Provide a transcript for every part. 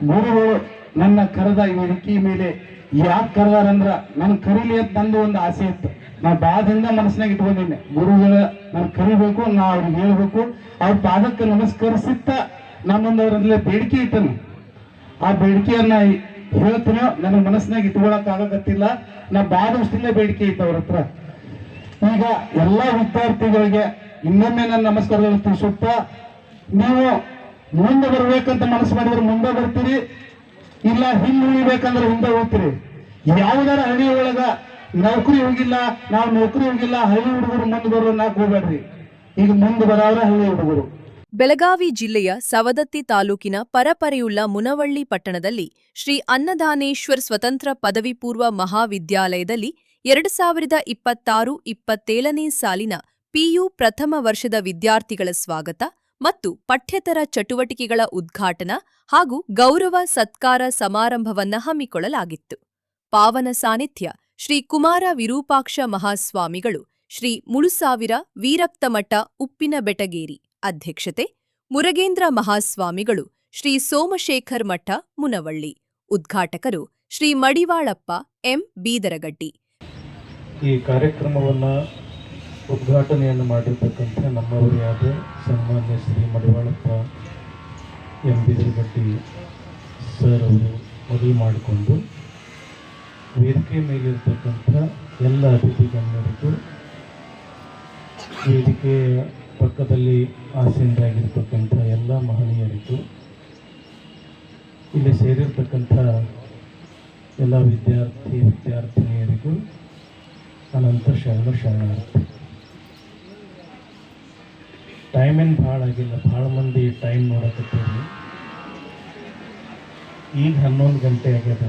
ಗುರುಗಳು ನನ್ನ ಕರೆದ ವೇದಿಕೆ ಮೇಲೆ ಯಾಕೆ ಕರೆದಾರಂದ್ರ ನನ್ ಕರೀಲಿ ಅಂತ ನಂದು ಒಂದು ಆಸೆ ಇತ್ತು. ನಾ ಬಾದಿಂದ ಮನಸ್ಸಿನಾಗ ಇಟ್ಕೊಂಡಿದ್ದೆ, ಗುರುಗಳ ನನ್ ಕರಿಬೇಕು, ನಾ ಅವ್ರಿಗೆ ಹೇಳ್ಬೇಕು, ಅವ್ರ ಪಾದಕ್ಕೆ ನಮಸ್ಕರಿಸಿತ್ತ ನಾನೊಂದು ಅವರಲ್ಲೇ ಬೇಡಿಕೆ ಇಟ್ಟನು. ಆ ಬೇಡಿಕೆಯನ್ನ ಹೇಳ್ತೀನೋ ನನ್ನ ಮನಸ್ಸಿನಾಗ ಇಟ್ಕೊಳಕ್ ಆಗಕತ್ತಿಲ್ಲ. ನಾ ಬಾದಷ್ಟಲ್ಲೇ ಬೇಡಿಕೆ ಇತ್ತು ಅವ್ರ ಹತ್ರ. ಈಗ ಎಲ್ಲಾ ವಿದ್ಯಾರ್ಥಿಗಳಿಗೆ ಇನ್ನೊಮ್ಮೆ ನನ್ನ ನಮಸ್ಕಾರಗಳು ತಿಳಿಸುತ್ತಾ, ನೀವು ಮುಂದೆ ಬರ್ಬೇಕಂತ ಮನಸ್ಸು ಮಾಡಿದ್ರೆ ಮುಂದೆ ಬರ್ತೀರಿ, ಇಲ್ಲ ಹಿಂದೆ ಉಳಿಬೇಕಂದ್ರೆ ಹಿಂದೆ ಹೋಗ್ತೀರಿ. ಯಾವುದಾರ ಹಳ್ಳಿ ಒಳಗ ನೌಕರಿ ಹೋಗಿಲ್ಲ, ನಾವು ನೌಕರಿ ಹೋಗಿಲ್ಲ, ಹಳ್ಳಿ ಹುಡುಗರು ಮುಂದೆ ಬರೋ ನಾಕ್ ಹೋಗ್ಬೇಡ್ರಿ. ಈಗ ಮುಂದೆ ಬರೋರ ಹಳ್ಳಿ ಹುಡುಗರು. ಬೆಳಗಾವಿ ಜಿಲ್ಲೆಯ ಸವದತ್ತಿ ತಾಲೂಕಿನ ಪರಪರೆಯುಳ್ಳ ಮುನವಳ್ಳಿ ಪಟ್ಟಣದಲ್ಲಿ ಶ್ರೀ ಅನ್ನದಾನೇಶ್ವರ್ ಸ್ವತಂತ್ರ ಪದವಿ ಪೂರ್ವ ಮಹಾವಿದ್ಯಾಲಯದಲ್ಲಿ 2026-27ನೇ ಸಾಲಿನ ಪಿಯು ಪ್ರಥಮ ವರ್ಷದ ವಿದ್ಯಾರ್ಥಿಗಳ ಸ್ವಾಗತ ಮತ್ತು ಪಠ್ಯೇತರ ಚಟುವಟಿಕೆಗಳ ಉದ್ಘಾಟನಾ ಹಾಗೂ ಗೌರವ ಸತ್ಕಾರ ಸಮಾರಂಭವನ್ನ ಹಮ್ಮಿಕೊಳ್ಳಲಾಗಿತ್ತು. ಪಾವನ ಸಾನ್ನಿಧ್ಯ ಶ್ರೀ ಕುಮಾರ ವಿರೂಪಾಕ್ಷ ಮಹಾಸ್ವಾಮಿಗಳು, ಶ್ರೀ ಮುಳುಸಾವಿರ ವೀರಕ್ತಮಠ ಉಪ್ಪಿನ ಬೆಟಗೇರಿ ಅಧ್ಯಕ್ಷತೆ, ಮುರಗೇಂದ್ರ ಮಹಾಸ್ವಾಮಿಗಳು, ಶ್ರೀ ಸೋಮಶೇಖರ್ ಮಠ ಮುನವಳ್ಳಿ, ಉದ್ಘಾಟಕರು ಶ್ರೀ ಮಡಿವಾಳಪ್ಪ ಎಂ ಬೀದರಗಡ್ಡಿ. ಈ ಕಾರ್ಯಕ್ರಮವನ್ನು ಉದ್ಘಾಟನೆಯನ್ನು ಮಾಡಿರ್ತಕ್ಕಂಥ ನಮ್ಮವರೇ ಆದ ಸನ್ಮಾನ್ಯ ಶ್ರೀ ಮಡಿವಾಳಪ್ಪ ಎಂ ಬೀದರಗಡ್ಡಿ ಸರ್ ಅವರು ಮದುವೆ ಮಾಡಿಕೊಂಡು ವೇದಿಕೆ ಮೇಲಿರ್ತಕ್ಕಂಥ ಎಲ್ಲ ಅತಿಥಿ ಗಣ್ಯರಿಗೂ, ವೇದಿಕೆಯ ಪಕ್ಕದಲ್ಲಿ ಆಸೀನರಾಗಿರ್ತಕ್ಕಂಥ ಎಲ್ಲ ಮಹನೀಯರಿಗೂ, ಇಲ್ಲಿ ಸೇರಿರ್ತಕ್ಕಂಥ ಎಲ್ಲ ವಿದ್ಯಾರ್ಥಿನಿಯರಿಗೂ ಅನಂತ ಶರಣಾರ್ಥಿ. ಟೈಮ್ ಏನು ಭಾಳ ಆಗಿಲ್ಲ, ಭಾಳ ಮಂದಿ ಟೈಮ್ ನೋಡಕತ್ತೀವಿ. ಈಗ 11 ಗಂಟೆ ಆಗ್ಯದ.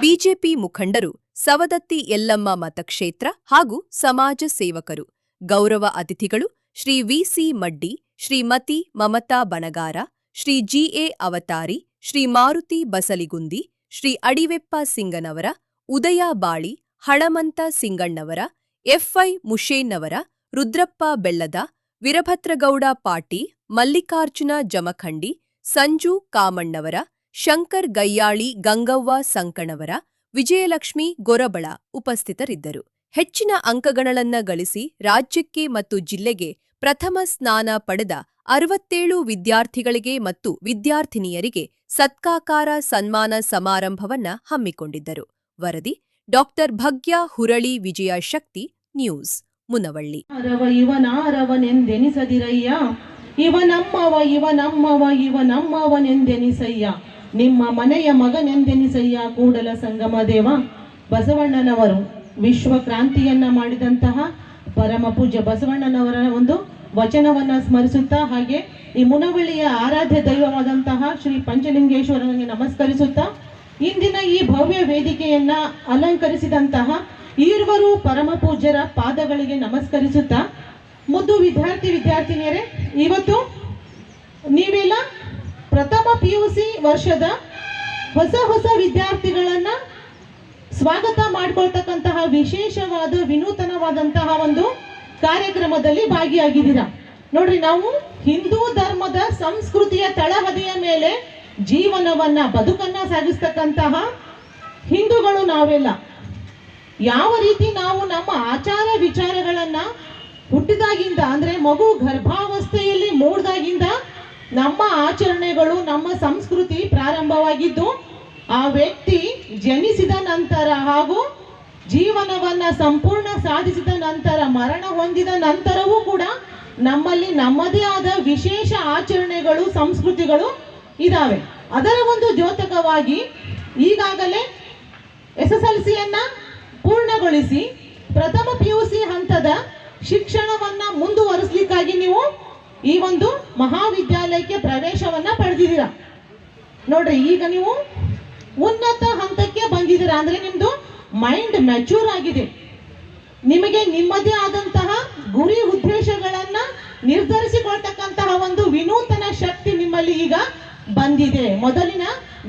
ಬಿಜೆಪಿ ಮುಖಂಡರು, ಸವದತ್ತಿ ಯಲ್ಲಮ್ಮ ಮತಕ್ಷೇತ್ರ ಹಾಗೂ ಸಮಾಜ ಸೇವಕರು, ಗೌರವ ಅತಿಥಿಗಳು ಶ್ರೀ ವಿಸಿ ಮಡ್ಡಿ, ಶ್ರೀಮತಿ ಮಮತಾ ಬಣಗಾರ, ಶ್ರೀ ಜಿಎ ಅವತಾರಿ, ಶ್ರೀ ಮಾರುತಿ ಬಸಲಿಗುಂದಿ, ಶ್ರೀ ಅಡಿವೆಪ್ಪ ಸಿಂಗನವರ, ಉದಯ ಬಾಳಿ, ಹಳಮಂತ ಸಿಂಗಣ್ಣವರ, ಎಫ್ಐ ಮುಷೇನ್ನವರ, ರುದ್ರಪ್ಪ ಬೆಳ್ಳದ, ವೀರಭದ್ರಗೌಡ ಪಾಟಿ, ಮಲ್ಲಿಕಾರ್ಜುನ ಜಮಖಂಡಿ, ಸಂಜು ಕಾಮಣ್ಣವರ, ಶಂಕರ್ ಗಯ್ಯಾಳಿ ಗಂಗವ್ವ ಸಂಕಣವರ, ವಿಜಯಲಕ್ಷ್ಮಿ ಗೊರಬಳ ಉಪಸ್ಥಿತರಿದ್ದರು. ಹೆಚ್ಚಿನ ಅಂಕಗಳನ್ನ ಗಳಿಸಿ ರಾಜ್ಯಕ್ಕೆ ಮತ್ತು ಜಿಲ್ಲೆಗೆ ಪ್ರಥಮ ಸ್ಥಾನ ಪಡೆದ 67 ವಿದ್ಯಾರ್ಥಿಗಳಿಗೆ ಮತ್ತು ವಿದ್ಯಾರ್ಥಿನಿಯರಿಗೆ ಸತ್ಕಾಕಾರ ಸನ್ಮಾನ ಸಮಾರಂಭವನ್ನ ಹಮ್ಮಿಕೊಂಡಿದ್ದರು. ವರದಿ ಡಾಕ್ಟರ್ ಭಗ್ಯ ಹುರಳಿ ವಿಜಯ ಶಕ್ತಿ ನ್ಯೂಸ್ ಮುನವಳ್ಳಿ. ಇವನಾರವನೆಂದೆನಿಸದಿರಯ್ಯ, ಇವನಮ್ಮವನೆಂದೆನಿಸಯ್ಯ, ನಿಮ್ಮ ಮನೆಯ ಮಗನೆಂದೆನಿಸಯ್ಯ. ಕೂಡಲ ಸಂಗಮ ದೇವ ಬಸವಣ್ಣನವರು ವಿಶ್ವ ಕ್ರಾಂತಿಯನ್ನ ಮಾಡಿದಂತಹ ಪರಮ ಪೂಜ್ಯ ಬಸವಣ್ಣನವರ ಒಂದು ವಚನವನ್ನ ಸ್ಮರಿಸುತ್ತಾ, ಹಾಗೆ ಈ ಮುನವಳ್ಳಿಯ ಆರಾಧ್ಯ ದೈವವಾದಂತಹ ಶ್ರೀ ಪಂಚಲಿಂಗೇಶ್ವರನಿಗೆ ನಮಸ್ಕರಿಸುತ್ತಾ, ಇಂದಿನ ಈ ಭವ್ಯ ವೇದಿಕೆಯನ್ನ ಅಲಂಕರಿಸಿದಂತಹ ಈರ್ವರು ಪರಮ ಪೂಜ್ಯರ ಪಾದಗಳಿಗೆ ನಮಸ್ಕರಿಸುತ್ತಾ, ಮುದ್ದು ವಿದ್ಯಾರ್ಥಿನಿಯರೇ, ಇವತ್ತು ನೀವೆಲ್ಲ ಪ್ರಥಮ PUC ವರ್ಷದ ಹೊಸ ವಿದ್ಯಾರ್ಥಿಗಳನ್ನ ಸ್ವಾಗತ ಮಾಡ್ಕೊಳ್ತಕ್ಕಂತಹ ವಿಶೇಷವಾದ ವಿನೂತನವಾದಂತಹ ಒಂದು ಕಾರ್ಯಕ್ರಮದಲ್ಲಿ ಭಾಗಿಯಾಗಿದ್ದೀರಾ. ನೋಡ್ರಿ, ನಾವು ಹಿಂದೂ ಧರ್ಮದ ಸಂಸ್ಕೃತಿಯ ತಳಹದಿಯ ಮೇಲೆ ಜೀವನವನ್ನ ಬದುಕನ್ನ ಸಾಗಿಸ್ತಕ್ಕಂತಹ ಹಿಂದೂಗಳು ನಾವೆಲ್ಲ. ಯಾವ ರೀತಿ ನಾವು ನಮ್ಮ ಆಚಾರ ವಿಚಾರಗಳನ್ನ ಹುಟ್ಟಿದಾಗಿಂದ, ಅಂದ್ರೆ ಮಗು ಗರ್ಭಾವಸ್ಥೆಯಲ್ಲಿ ಮೂಡಿದಾಗಿಂದ ನಮ್ಮ ಆಚರಣೆಗಳು, ನಮ್ಮ ಸಂಸ್ಕೃತಿ ಪ್ರಾರಂಭವಾಗಿದ್ದು, ಆ ವ್ಯಕ್ತಿ ಜನಿಸಿದ ನಂತರ ಹಾಗೂ ಜೀವನವನ್ನ ಸಂಪೂರ್ಣ ಸಾಧಿಸಿದ ನಂತರ, ಮರಣ ಹೊಂದಿದ ನಂತರವೂ ಕೂಡ ನಮ್ಮಲ್ಲಿ ನಮ್ಮದೇ ಆದ ವಿಶೇಷ ಆಚರಣೆಗಳು, ಸಂಸ್ಕೃತಿಗಳು ಇದಾವೆ. ಅದರ ಒಂದು ದ್ಯೋತಕವಾಗಿ ಈಗಾಗಲೇ SSLCಯನ್ನ ಪೂರ್ಣಗೊಳಿಸಿ ಪ್ರಥಮ PUC ಹಂತದ ಶಿಕ್ಷಣವನ್ನ ಮುಂದುವರಿಸಲಿಕ್ಕಾಗಿ ನೀವು ಈ ಒಂದು ಮಹಾವಿದ್ಯಾಲಯಕ್ಕೆ ಪ್ರವೇಶವನ್ನ ಪಡೆದಿದ್ದೀರಾ. ನೋಡ್ರಿ, ಈಗ ನೀವು ಉನ್ನತ ಹಂತಕ್ಕೆ ಬಂದಿದ್ದೀರಾ ಅಂದ್ರೆ ನಿಮ್ದು ಮೈಂಡ್ ಮೆಚೂರ್ ಆಗಿದೆ. ನಿಮಗೆ ನಿಮ್ಮದೇ ಆದಂತಹ ಗುರಿ ಉದ್ದೇಶಗಳನ್ನ ನಿರ್ಧರಿಸಿಕೊಳ್ತಕ್ಕಂತಹ ಒಂದು ವಿನೂತನ ಶಕ್ತಿ ನಿಮ್ಮಲ್ಲಿ ಈಗ ಬಂದಿದೆ. ಮೊದಲಿನ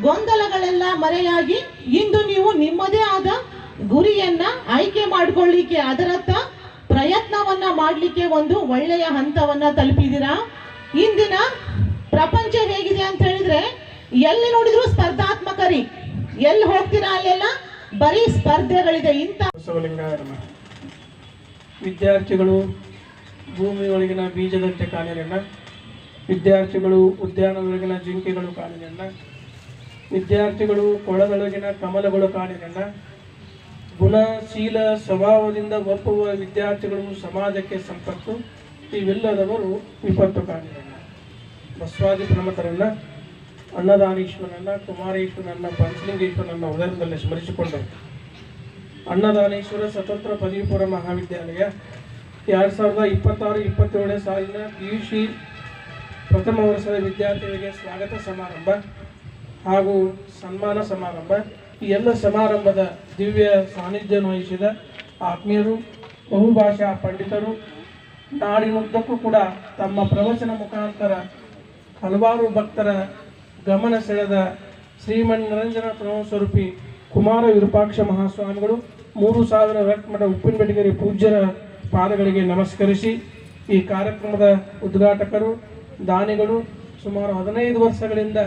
ಗೊಂದಲಗಳೆಲ್ಲ ಮರೆಯಾಗಿ ಇಂದು ನೀವು ನಿಮ್ಮದೇ ಆದ ಗುರಿಯನ್ನ ಆಯ್ಕೆ ಮಾಡಿಕೊಳ್ಳಿಕ್ಕೆ, ಅದರತ್ತ ಪ್ರಯತ್ನವನ್ನ ಮಾಡಲಿಕ್ಕೆ ಒಂದು ಒಳ್ಳೆಯ ಹಂತವನ್ನ ತಲುಪಿದ್ದೀರಾ. ಇಂದಿನ ಪ್ರಪಂಚ ಹೇಗಿದೆ ಅಂತ ಹೇಳಿದ್ರೆ, ಎಲ್ಲಿ ನೋಡಿದ್ರು ಸ್ಪರ್ಧಾತ್ಮಕರಿ, ಎಲ್ಲಿ ಹೋಗ್ತೀರಾ ಅಲ್ಲೆಲ್ಲ ಬರೀ ಸ್ಪರ್ಧೆಗಳಿದೆ. ಇಂಥ ಬಸವಲಿಂಗಾಯ ನಮಃ. ವಿದ್ಯಾರ್ಥಿಗಳು ಭೂಮಿಯೊಳಗಿನ ಬೀಜದಂತೆ ಕಾಣಿರಣ್ಣ, ವಿದ್ಯಾರ್ಥಿಗಳು ಉದ್ಯಾನದೊಳಗಿನ ಜಿಂಕೆಗಳು ಕಾಣಿರಣ್ಣ, ವಿದ್ಯಾರ್ಥಿಗಳು ಕೊಳದೊಳಗಿನ ಕಮಲಗಳು ಕಾಣಿರಣ್ಣ, ಗುಣಶೀಲ ಸ್ವಭಾವದಿಂದ ಒಪ್ಪುವ ವಿದ್ಯಾರ್ಥಿಗಳು ಸಮಾಜಕ್ಕೆ ಸಂಪತ್ತು, ಇವೆಲ್ಲದವರು ವಿಪತ್ತು ಕಾಣಿರಣ್ಣ. ಬಸವಾದಿ ಪ್ರಮಥರನ್ನ, ಅನ್ನದಾನೇಶ್ವರನ್ನ, ಕುಮಾರೇಶ್ವರನ್ನ, ಪಂಚಲಿಂಗೇಶ್ವರನ್ನ ಉದಯದಲ್ಲಿ ಸ್ಮರಿಸಿಕೊಂಡು, ಅನ್ನದಾನೇಶ್ವರ ಸ್ವತಂತ್ರ ಪದವಿ ಪೂರ್ವ ಮಹಾವಿದ್ಯಾಲಯ 2026-27 ಸಾಲಿನ PUC ಪ್ರಥಮ ವರ್ಷದ ವಿದ್ಯಾರ್ಥಿಗಳಿಗೆ ಸ್ವಾಗತ ಸಮಾರಂಭ ಹಾಗೂ ಸನ್ಮಾನ ಸಮಾರಂಭ. ಈ ಎಲ್ಲ ಸಮಾರಂಭದ ದಿವ್ಯ ಸಾನ್ನಿಧ್ಯವನ್ನು ವಹಿಸಿದ ಆತ್ಮೀಯರು, ಬಹುಭಾಷಾ ಪಂಡಿತರು, ನಾಡಿನುದ್ದಕ್ಕೂ ಕೂಡ ತಮ್ಮ ಪ್ರವಚನ ಮುಖಾಂತರ ಹಲವಾರು ಭಕ್ತರ ಗಮನ ಸೆಳೆದ ಶ್ರೀಮನ್ನಿರಂಜನ ಪ್ರಣವಸ್ವರೂಪಿ ಕುಮಾರ ವಿರೂಪಾಕ್ಷ ಮಹಾಸ್ವಾಮಿಗಳು 3000 ರತ್ಮಠ ಉಪ್ಪಿನಬೆಟಗೇರಿ ಪೂಜ್ಯರ ಪಾದಗಳಿಗೆ ನಮಸ್ಕರಿಸಿ, ಈ ಕಾರ್ಯಕ್ರಮದ ಉದ್ಘಾಟಕರು, ದಾನಿಗಳು, ಸುಮಾರು 15 ವರ್ಷಗಳಿಂದ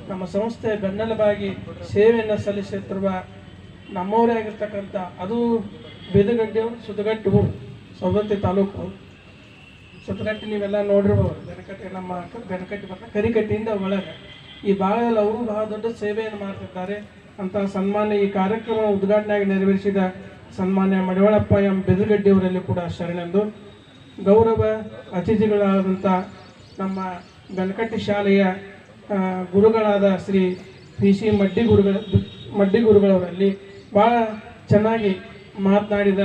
ನಮ್ಮ ಸಂಸ್ಥೆಯ ಬೆನ್ನೆಲುಬಾಗಿ ಸೇವೆಯನ್ನು ಸಲ್ಲಿಸುತ್ತಿರುವ ನಮ್ಮವರೇ ಆಗಿರ್ತಕ್ಕಂಥ, ಅದು ಬೇದಗಡ್ಡೆಯವರು, ಸುತ್ತಗಟ್ಟಿ ಊರು, ಸವದತ್ತಿ ತಾಲೂಕು. ಸುತ್ತಗಟ್ಟಿ ನೀವೆಲ್ಲ ನೋಡಿರ್ಬೋದು, ಬೆನಕಟ್ಟಿ, ನಮ್ಮ ಬೆನಕಟ್ಟಿ ಬರ್ತಾರೆ ಕರಿಕಟ್ಟಿಯಿಂದ ಒಳಗೆ ಈ ಭಾಗದಲ್ಲಿ ಅವರು ಬಹಳ ದೊಡ್ಡ ಸೇವೆಯನ್ನು ಮಾಡ್ತಿದ್ದಾರೆ ಅಂತ ಸನ್ಮಾನ್ಯ ಈ ಕಾರ್ಯಕ್ರಮ ಉದ್ಘಾಟನೆಯಾಗಿ ನೆರವೇರಿಸಿದ ಸನ್ಮಾನ್ಯ ಮಡಿವಾಳಪ್ಪ ಎಂ ಬೆದರಗಡ್ಡಿಯವರಲ್ಲಿ ಕೂಡ ಶರಣೆಂದು, ಗೌರವ ಅತಿಥಿಗಳಾದಂಥ ನಮ್ಮ ಬೆನಕಟ್ಟಿ ಶಾಲೆಯ ಗುರುಗಳಾದ ಶ್ರೀ PC ಮಡ್ಡಿ ಗುರುಗಳವರಲ್ಲಿ ಭಾಳ ಚೆನ್ನಾಗಿ ಮಾತನಾಡಿದ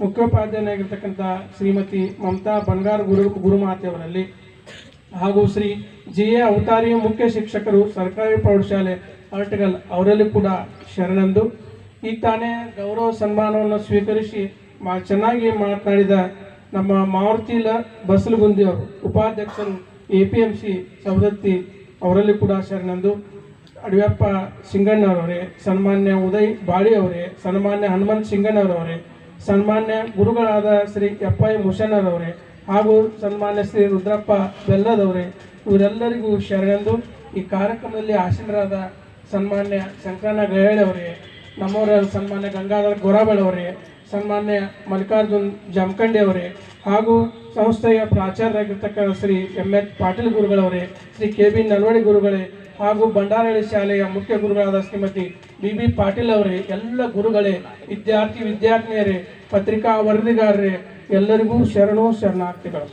ಮುಖ್ಯೋಪಾಧ್ಯಾಯನಾಗಿರ್ತಕ್ಕಂಥ ಶ್ರೀಮತಿ ಮಮತಾ ಬಂಗಾರ ಗುರುಮಾತೆಯವರಲ್ಲಿ ಹಾಗೂ ಶ್ರೀ GA ಅವತಾರಿಯ ಮುಖ್ಯ ಶಿಕ್ಷಕರು ಸರ್ಕಾರಿ ಪ್ರೌಢಶಾಲೆ ಅರಟಗಲ್ ಅವರಲ್ಲಿ ಕೂಡ ಶರಣೆಂದು, ಈಗ ತಾನೇ ಗೌರವ ಸನ್ಮಾನವನ್ನು ಸ್ವೀಕರಿಸಿ ಚೆನ್ನಾಗಿ ಮಾತನಾಡಿದ ನಮ್ಮ ಮಾರುತಿಲ ಬಸಲಗುಂದಿಯವರು ಉಪಾಧ್ಯಕ್ಷರು APMC ಸವದತ್ತಿ ಅವರಲ್ಲಿ ಕೂಡ ಶರಣೆಂದು, ಅಡಿಯಪ್ಪ ಸಿಂಗಣ್ಣವರವರೇ, ಸನ್ಮಾನ್ಯ ಉದಯ್ ಬಾಳಿ ಅವರೇ, ಸನ್ಮಾನ್ಯ ಹನುಮಂತ್ ಸಿಂಗಣ್ಣವರವರೇ, ಸನ್ಮಾನ್ಯ ಗುರುಗಳಾದ ಶ್ರೀ FI ಮುಷಣ್ಣರವರೇ ಹಾಗೂ ಸನ್ಮಾನ್ಯ ಶ್ರೀ ರುದ್ರಪ್ಪ ಬೆಲ್ಲದವರೇ, ಇವರೆಲ್ಲರಿಗೂ ಶರಣೆಂದು, ಈ ಕಾರ್ಯಕ್ರಮದಲ್ಲಿ ಆಸೀನರಾದ ಸನ್ಮಾನ್ಯ ಶಂಕರಣ್ಣ ಗಯಳವರೇ, ನಮ್ಮವರ ಸನ್ಮಾನ್ಯ ಗಂಗಾಧರ ಗೊರಾಬಳವರೇ, ಸನ್ಮಾನ್ಯ ಮಲ್ಲಿಕಾರ್ಜುನ್ ಜಮಖಂಡಿ ಅವರೇ ಹಾಗೂ ಸಂಸ್ಥೆಯ ಪ್ರಾಚಾರ್ಯರಾಗಿರ್ತಕ್ಕ ಶ್ರೀ MH ಪಾಟೀಲ್ ಗುರುಗಳವರೇ, ಶ್ರೀ KB ನಲ್ವಡಿ ಗುರುಗಳೇ ಹಾಗೂ ಬಂಡಾರಹಳ್ಳಿ ಶಾಲೆಯ ಮುಖ್ಯ ಗುರುಗಳಾದ ಶ್ರೀಮತಿ BB ಪಾಟೀಲ್ ಅವರೇ, ಎಲ್ಲ ಗುರುಗಳೇ, ವಿದ್ಯಾರ್ಥಿನಿಯರೇ, ಪತ್ರಿಕಾ ವರದಿಗಾರರೇ, ಎಲ್ಲರಿಗೂ ಶರಣಾರ್ಥಿಗಳು.